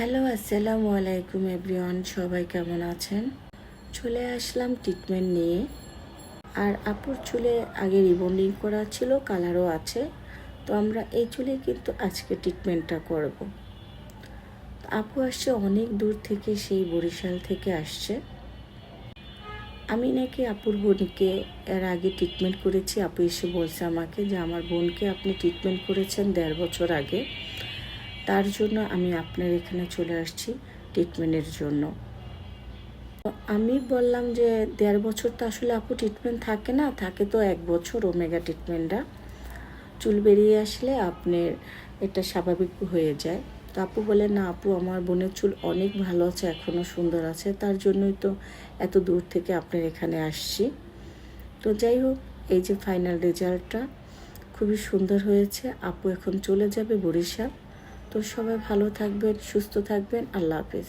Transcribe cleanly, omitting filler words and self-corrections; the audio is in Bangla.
হ্যালো, আসসালামু আলাইকুম এভরিওয়ান। সবাই কেমন আছেন? চলে আসলাম ট্রিটমেন্ট নিয়ে। আর আপুর চুলে আগে রিবন্ডিং করা ছিল, কালারও আছে। তো আমরা এই চুলে কিন্তু আজকে ট্রিটমেন্টটা করব। আপু আসছে অনেক দূর থেকে, সেই বরিশাল থেকে আসছে। আমি নাকি আপুর বোনকে এর আগে ট্রিটমেন্ট করেছি। আপু এসে বলছে আমাকে যে আমার বোনকে আপনি ট্রিটমেন্ট করেছেন 1.5 বছর আগে, তার জন্য আমি আপনার এখানে চলে আসছি ট্রিটমেন্টের জন্য। আমি বললাম যে 1.5 বছর তো আসলে আপু ট্রিটমেন্ট থাকে না, থাকে তো 1 বছর ওমেগা ট্রিটমেন্টটা। চুল বেরিয়ে আসলে আপনার এটা স্বাভাবিক হয়ে যায়। তো আপু বলে, না আপু আমার বোনের চুল অনেক ভালো আছে, এখনও সুন্দর আছে, তার জন্যই তো এত দূর থেকে আপনার এখানে আসছি। তো যাই হোক, এই যে ফাইনাল রেজাল্টটা খুবই সুন্দর হয়েছে। আপু এখন চলে যাবে বরিশাল। তো সবাই ভালো থাকবেন, সুস্থ থাকবেন। আল্লাহ হাফেজ।